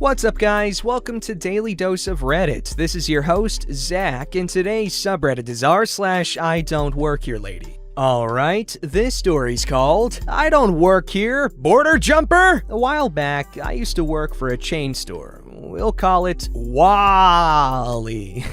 What's up, guys? Welcome to Daily Dose of Reddit. This is your host, Zach, and today's subreddit is r/IDontWorkHerelady. Alright, this story's called I Don't Work Here, Border Jumper! A while back, I used to work for a chain store. We'll call it Wally.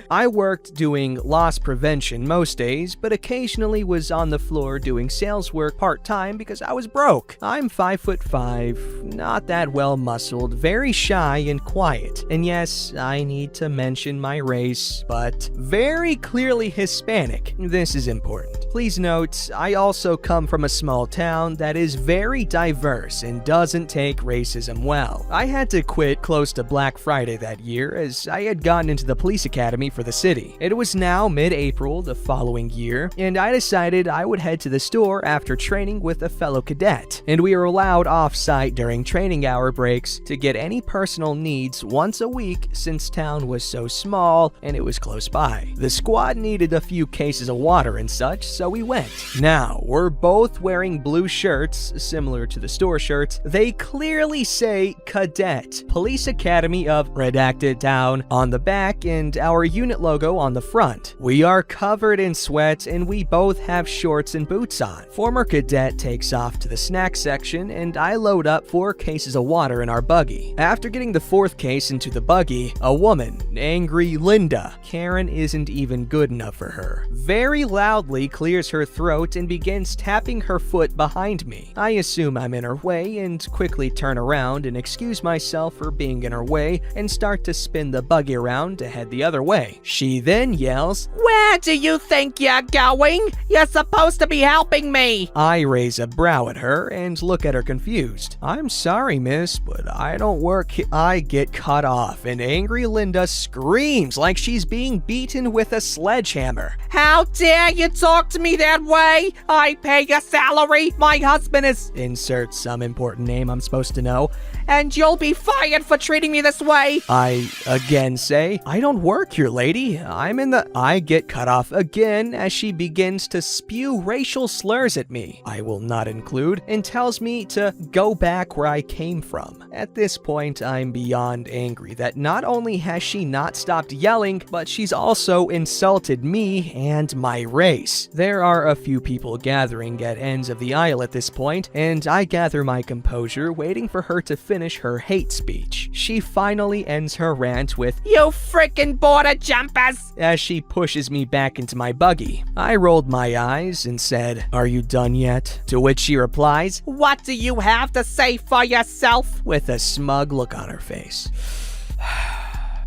I worked doing loss prevention most days, but occasionally was on the floor doing sales work part-time because I was broke. I'm 5'5", not that well muscled, very shy and quiet. And yes, I need to mention my race, but very clearly Hispanic. This is important. Please note, I also come from a small town that is very diverse and doesn't take racism well. I had to quit close to Black Friday that year as I had gotten into the police academy for the city. It was now mid-April the following year, and I decided I would head to the store after training with a fellow cadet, and we were allowed off-site during training hour breaks to get any personal needs once a week since town was so small and it was close by. The squad needed a few cases of water and such, so we went. Now, we're both wearing blue shirts, similar to the store shirts. They clearly say Cadet, Police Academy of Redacted Town on the back and our unit logo on the front. We are covered in sweat and we both have shorts and boots on. Former cadet takes off to the snack section and I load up 4 cases of water in our buggy. After getting the 4th case into the buggy, a woman, angry Linda, Karen isn't even good enough for her, very loudly clears her throat and begins tapping her foot behind me. I assume I'm in her way and quickly turn around and excuse myself for being in her way and start to spin the buggy around to head the other way. She then yells, "Where do you think you're going? You're supposed to be helping me!" I raise a brow at her and look at her confused. "I'm sorry, miss, but I don't work here." I get cut off and angry Linda screams like she's being beaten with a sledgehammer. "How dare you talk to me that way? I pay your salary. My husband is..." Insert some important name I'm supposed to know. "And you'll be fired for treating me this way." I again say, "I don't work here, lady. I'm in the..." I get cut off again as she begins to spew racial slurs at me, I will not include, and tells me to go back where I came from. At this point, I'm beyond angry that not only has she not stopped yelling, but she's also insulted me and my race. There are a few people gathering at ends of the aisle at this point, and I gather my composure, waiting for her to finish her hate speech. She finally ends her rant with, "You frickin' border jumpers!" as she pushes me back into my buggy. I rolled my eyes and said, "Are you done yet?" To which she replies, "What do you have to say for yourself?" with a smug look on her face.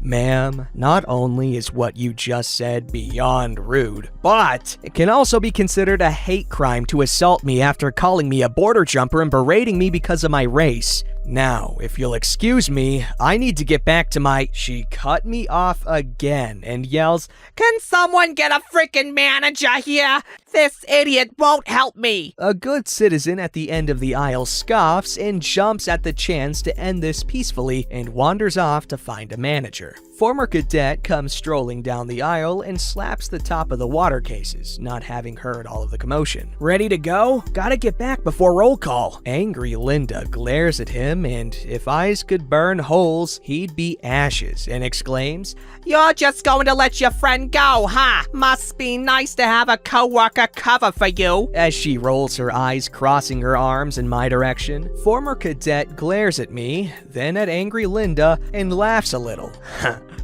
Ma'am, not only is what you just said beyond rude, but it can also be considered a hate crime to assault me after calling me a border jumper and berating me because of my race. Now, if you'll excuse me, I need to get back to my..." She cut me off again and yells, "Can someone get a frickin' manager here? This idiot won't help me." A good citizen at the end of the aisle scoffs and jumps at the chance to end this peacefully and wanders off to find a manager. Former cadet comes strolling down the aisle and slaps the top of the water cases, not having heard all of the commotion. "Ready to go? Gotta get back before roll call." Angry Linda glares at him, and if eyes could burn holes, he'd be ashes, and exclaims, "You're just going to let your friend go, huh? Must be nice to have a coworker cover for you." As she rolls her eyes, crossing her arms in my direction. Former cadet glares at me, then at angry Linda, and laughs a little.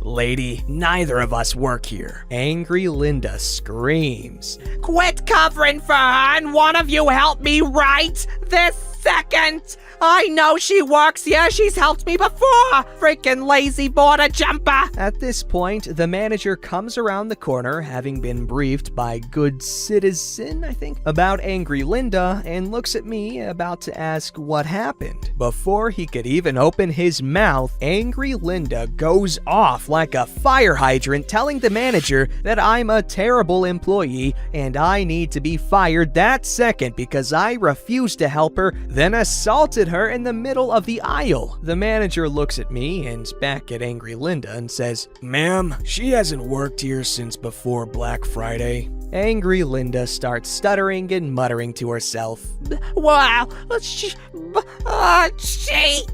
"Lady, neither of us work here." Angry Linda screams, "Quit covering for her and one of you help me right this second. I know she works here. She's helped me before. Freaking lazy border jumper." At this point, the manager comes around the corner, having been briefed by good citizen, I think, about angry Linda, and looks at me about to ask what happened. Before he could even open his mouth, angry Linda goes off like a fire hydrant, telling the manager that I'm a terrible employee and I need to be fired that second because I refused to help her, then assaulted her in the middle of the aisle. The manager looks at me and back at angry Linda and says, "Ma'am, she hasn't worked here since before Black Friday." Angry Linda starts stuttering and muttering to herself. Wow. She.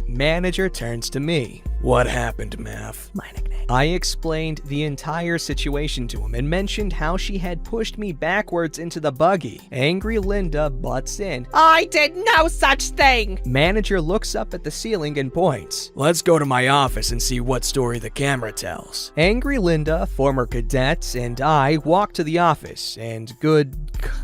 Manager turns to me. What happened, Mav? My nickname. I explained the entire situation to him and mentioned how she had pushed me backwards into the buggy. Angry Linda butts in. I did no such thing. Manager looks up at the ceiling and points. Let's go to my office and see what story the camera tells. Angry Linda, former cadet, and I walk to the office, and good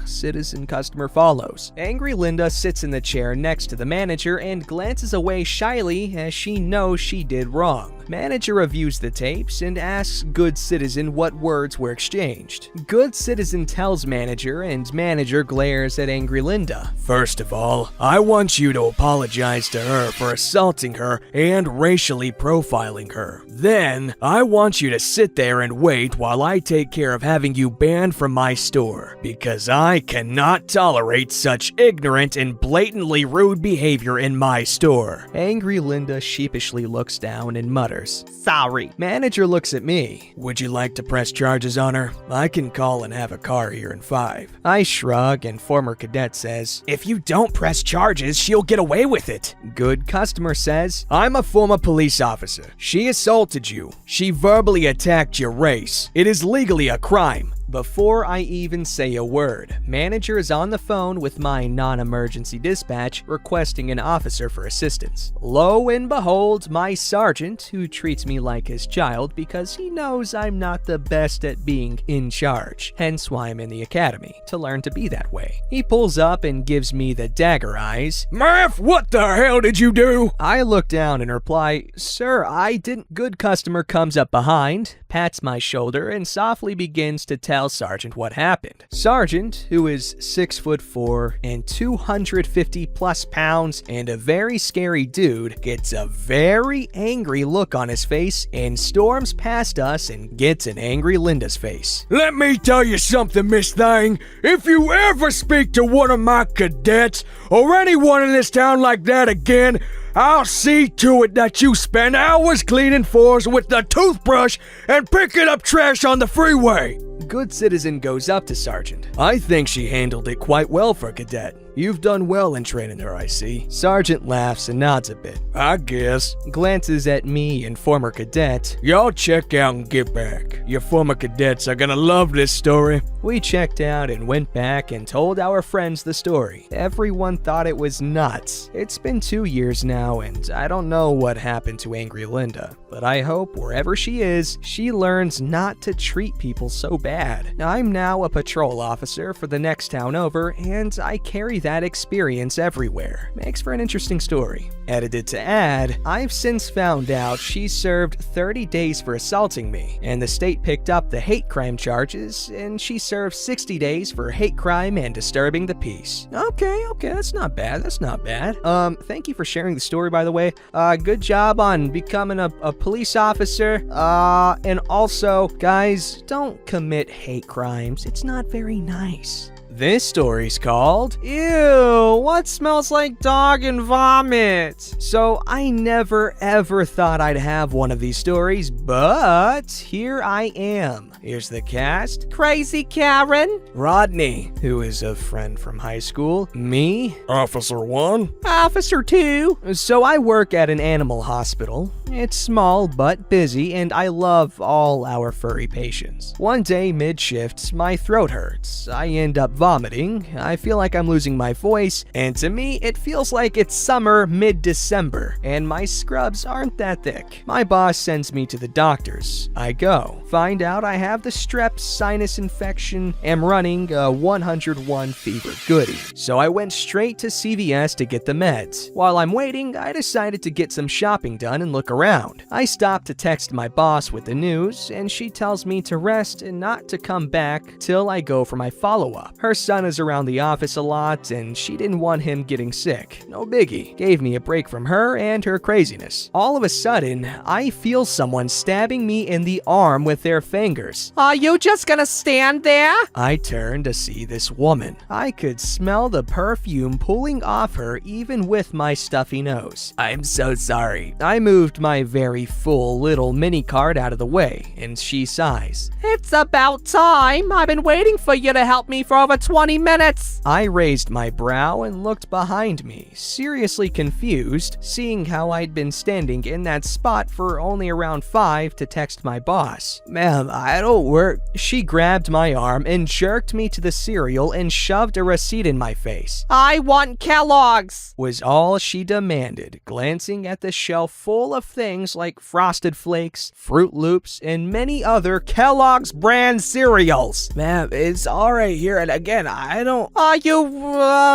citizen customer follows. Angry Linda sits in the chair next to the manager and glances away shyly as she knows she did wrong. Manager reviews the tapes and asks Good Citizen what words were exchanged. Good Citizen tells manager, and manager glares at Angry Linda. First of all, I want you to apologize to her for assaulting her and racially profiling her. Then, I want you to sit there and wait while I take care of having you banned from my store, because I cannot tolerate such ignorant and blatantly rude behavior in my store. Angry Linda sheepishly looks down and mutters. Sorry. Manager looks at me. Would you like to press charges on her? I can call and have a car here in 5. I shrug and former cadet says, if you don't press charges, she'll get away with it. Good customer says, I'm a former police officer. She assaulted you. She verbally attacked your race. It is legally a crime. Before I even say a word, manager is on the phone with my non-emergency dispatch requesting an officer for assistance. Lo and behold, my sergeant, who treats me like his child because he knows I'm not the best at being in charge, hence why I'm in the academy, to learn to be that way. He pulls up and gives me the dagger eyes. Murph, what the hell did you do? I look down and reply, sir, I didn't. Good customer comes up behind, pats my shoulder, and softly begins to tell Sergeant what happened. Sergeant, who is 6'4" and 250 plus pounds and a very scary dude, gets a very angry look on his face and storms past us and gets in Angry Linda's face. Let me tell you something, Miss Thing. If you ever speak to one of my cadets or anyone in this town like that again, I'll see to it that you spend hours cleaning floors with the toothbrush and picking up trash on the freeway. Good Citizen goes up to Sergeant. I think she handled it quite well for a cadet. You've done well in training her, I see. Sergeant laughs and nods a bit. I guess. Glances at me and former cadet. Y'all check out and get back. Your former cadets are gonna love this story. We checked out and went back and told our friends the story. Everyone thought it was nuts. It's been 2 years now, and I don't know what happened to Angry Linda, but I hope wherever she is, she learns not to treat people so bad. I'm now a patrol officer for the next town over, and I carry that experience everywhere. Makes for an interesting story. Edited to add, I've since found out she served 30 days for assaulting me, and the state picked up the hate crime charges, and she served 60 days for hate crime and disturbing the peace. Okay, that's not bad, thank you for sharing the story, by the way. Good job on becoming a police officer, and also, guys, don't commit hate crimes. It's not very nice. This story's called, Ew, what smells like dog and vomit? So I never ever thought I'd have one of these stories, but here I am. Here's the cast. Crazy Karen. Rodney, who is a friend from high school. Me. Officer 1. Officer 2. So I work at an animal hospital. It's small but busy, and I love all our furry patients. One day mid-shift, my throat hurts. I end up vomiting. I feel like I'm losing my voice, and to me, it feels like it's summer mid-December, and my scrubs aren't that thick. My boss sends me to the doctors. I go. Find out I have the strep sinus infection, am running a 101 fever goodie. So I went straight to CVS to get the meds. While I'm waiting, I decided to get some shopping done and look around. I stop to text my boss with the news, and she tells me to rest and not to come back till I go for my follow-up. Her Her son is around the office a lot, and she didn't want him getting sick. No biggie. Gave me a break from her and her craziness. All of a sudden, I feel someone stabbing me in the arm with their fingers. Are you just gonna stand there? I turned to see this woman. I could smell the perfume pooling off her even with my stuffy nose. I'm so sorry. I moved my very full little mini cart out of the way, and she sighs. It's about time. I've been waiting for you to help me for over 20 minutes. I raised my brow and looked behind me, seriously confused, seeing how I'd been standing in that spot for only around 5 to text my boss. Ma'am, I don't work. She grabbed my arm and jerked me to the cereal and shoved a receipt in my face. I want Kellogg's, was all she demanded, glancing at the shelf full of things like Frosted Flakes, Fruit Loops, and many other Kellogg's brand cereals. Ma'am, it's all right here, and again, I don't... Are you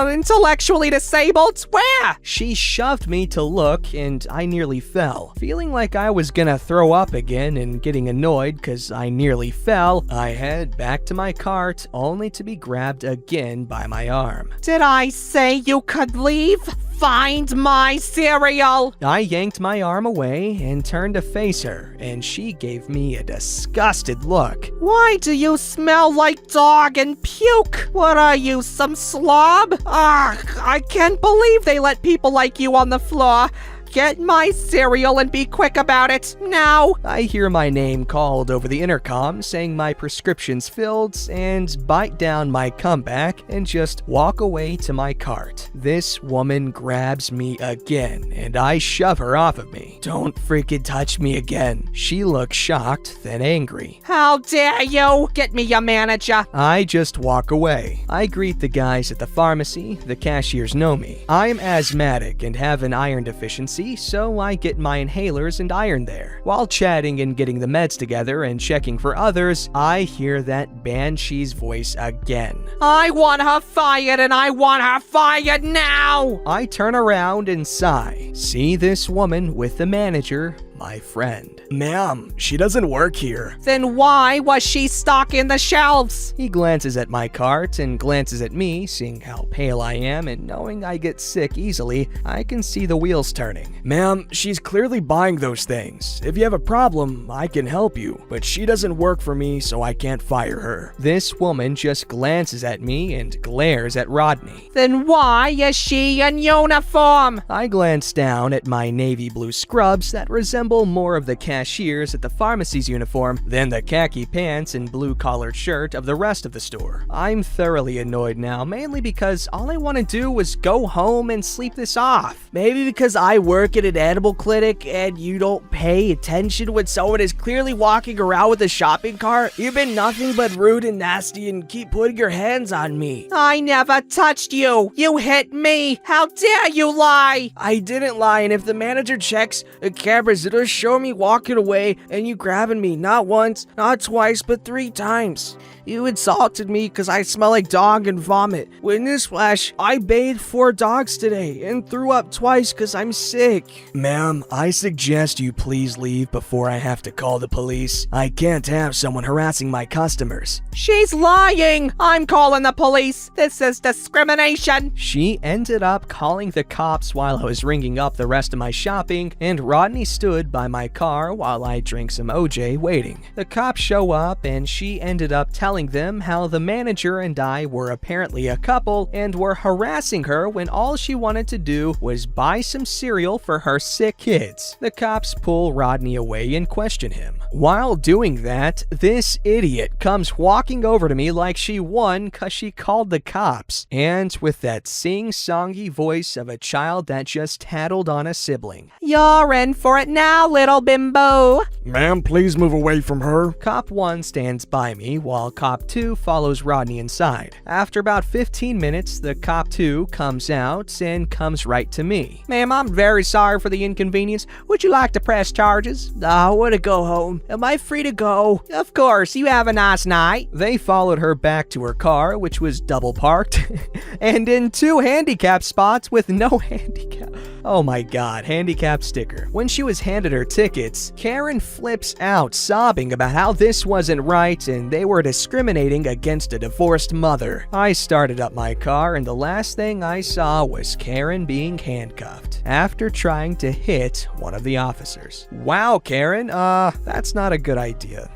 intellectually disabled? Where? She shoved me to look, and I nearly fell. Feeling like I was gonna throw up again and getting annoyed because I nearly fell, I head back to my cart, only to be grabbed again by my arm. Did I say you could leave? Find my cereal! I yanked my arm away and turned to face her, and she gave me a disgusted look. Why do you smell like dog and puke? What are you, some slob? Ugh, I can't believe they let people like you on the floor. Get my cereal and be quick about it, now! I hear my name called over the intercom, saying my prescription's filled, and bite down my comeback and just walk away to my cart. This woman grabs me again, and I shove her off of me. Don't freaking touch me again. She looks shocked, then angry. How dare you! Get me your manager! I just walk away. I greet the guys at the pharmacy. The cashiers know me. I'm asthmatic and have an iron deficiency, so I get my inhalers and iron there. While chatting and getting the meds together and checking for others, I hear that banshee's voice again. I want her fired, and I want her fired now! I turn around and sigh. See this woman with the manager, my friend. Ma'am, she doesn't work here. Then why was she stocking the shelves? He glances at my cart and glances at me, seeing how pale I am and knowing I get sick easily, I can see the wheels turning. Ma'am, she's clearly buying those things. If you have a problem, I can help you, but she doesn't work for me, so I can't fire her. This woman just glances at me and glares at Rodney. Then why is she in uniform? I glance down at my navy blue scrubs that resemble more of the cashiers at the pharmacy's uniform than the khaki pants and blue-collared shirt of the rest of the store. I'm thoroughly annoyed now, mainly because all I want to do was go home and sleep this off. Maybe because I work at an animal clinic and you don't pay attention when someone is clearly walking around with a shopping cart? You've been nothing but rude and nasty and keep putting your hands on me. I never touched you. You hit me. How dare you lie? I didn't lie, and if the manager checks the cameras, it'll show me walking away and you grabbing me not once, not twice, but 3 times. You insulted me because I smell like dog and vomit. When newsflash, I bathed 4 dogs today and threw up twice because I'm sick. Ma'am, I suggest you please leave before I have to call the police. I can't have someone harassing my customers. She's lying. I'm calling the police. This is discrimination. She ended up calling the cops while I was ringing up the rest of my shopping, and Rodney stood by my car while I drank some OJ waiting. The cops show up and she ended up telling them how the manager and I were apparently a couple and were harassing her when all she wanted to do was buy some cereal for her sick kids. The cops pull Rodney away and question him. While doing that, this idiot comes walking over to me like she won cause she called the cops, and with that sing-songy voice of a child that just tattled on a sibling. You're in for it now, little bimbo. Ma'am, please move away from her. Cop 1 stands by me while Cop 2 follows Rodney inside. After about 15 minutes, the Cop 2 comes out and comes right to me. Ma'am, I'm very sorry for the inconvenience. Would you like to press charges? I want to go home. Am I free to go? Of course, you have a nice night. They followed her back to her car, which was double parked, and in 2 handicap spots with no handicap. Oh my god, handicap sticker. When she was handed her tickets, Karen flips out, sobbing about how this wasn't right and they were discriminating against a divorced mother. I started up my car and the last thing I saw was Karen being handcuffed after trying to hit one of the officers. Wow, Karen, that's not a good idea.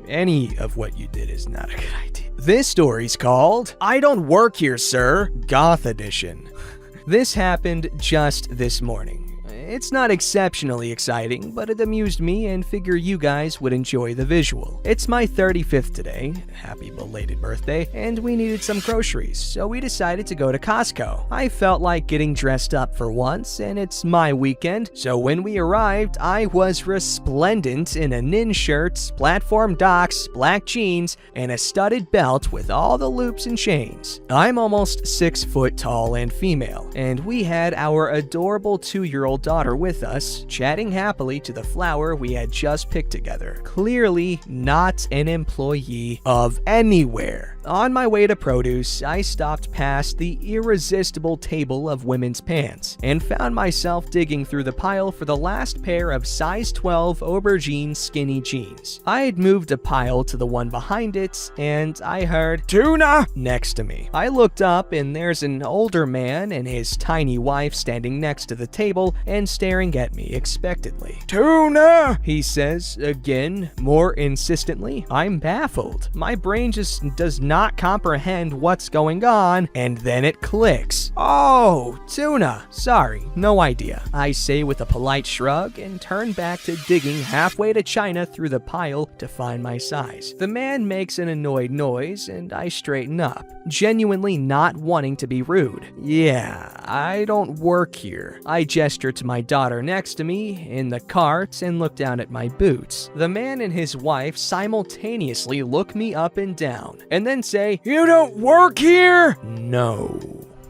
Any of what you did is not a good idea. This story's called I Don't Work Here, Sir, Goth Edition. This happened just this morning. It's not exceptionally exciting, but it amused me and figure you guys would enjoy the visual. It's my 35th today, happy belated birthday, and we needed some groceries, so we decided to go to Costco. I felt like getting dressed up for once, and it's my weekend, so when we arrived, I was resplendent in a nin shirt, platform docks, black jeans, and a studded belt with all the loops and chains. I'm almost 6 foot tall and female, and we had our adorable 2-year-old daughter with us, chatting happily to the flower we had just picked together. Clearly not an employee of anywhere. On my way to produce, I stopped past the irresistible table of women's pants and found myself digging through the pile for the last pair of size 12 aubergine skinny jeans. I had moved a pile to the one behind it, and I heard "Tuna" next to me. I looked up, and there's an older man and his tiny wife standing next to the table and staring at me expectantly. "Tuna," he says, again, more insistently. I'm baffled. My brain just does not comprehend what's going on, and then it clicks. "Oh, tuna. Sorry, no idea," I say with a polite shrug and turn back to digging halfway to China through the pile to find my size. The man makes an annoyed noise, and I straighten up, genuinely not wanting to be rude. "Yeah, I don't work here." I gesture to my daughter next to me in the cart and look down at my boots. The man and his wife simultaneously look me up and down, and then say, "You don't work here?" "No,"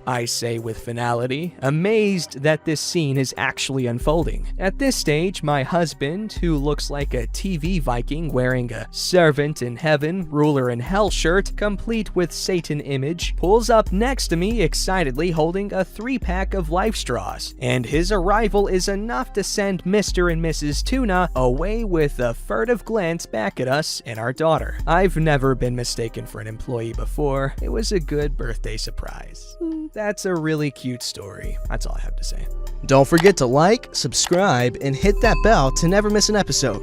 I say with finality, amazed that this scene is actually unfolding. At this stage, my husband, who looks like a TV Viking wearing a servant in heaven, ruler in hell shirt, complete with Satan image, pulls up next to me excitedly holding a 3-pack of Life Straws, and his arrival is enough to send Mr. and Mrs. Tuna away with a furtive glance back at us and our daughter. I've never been mistaken for an employee before. It was a good birthday surprise. That's a really cute story. That's all I have to say. Don't forget to like, subscribe, and hit that bell to never miss an episode.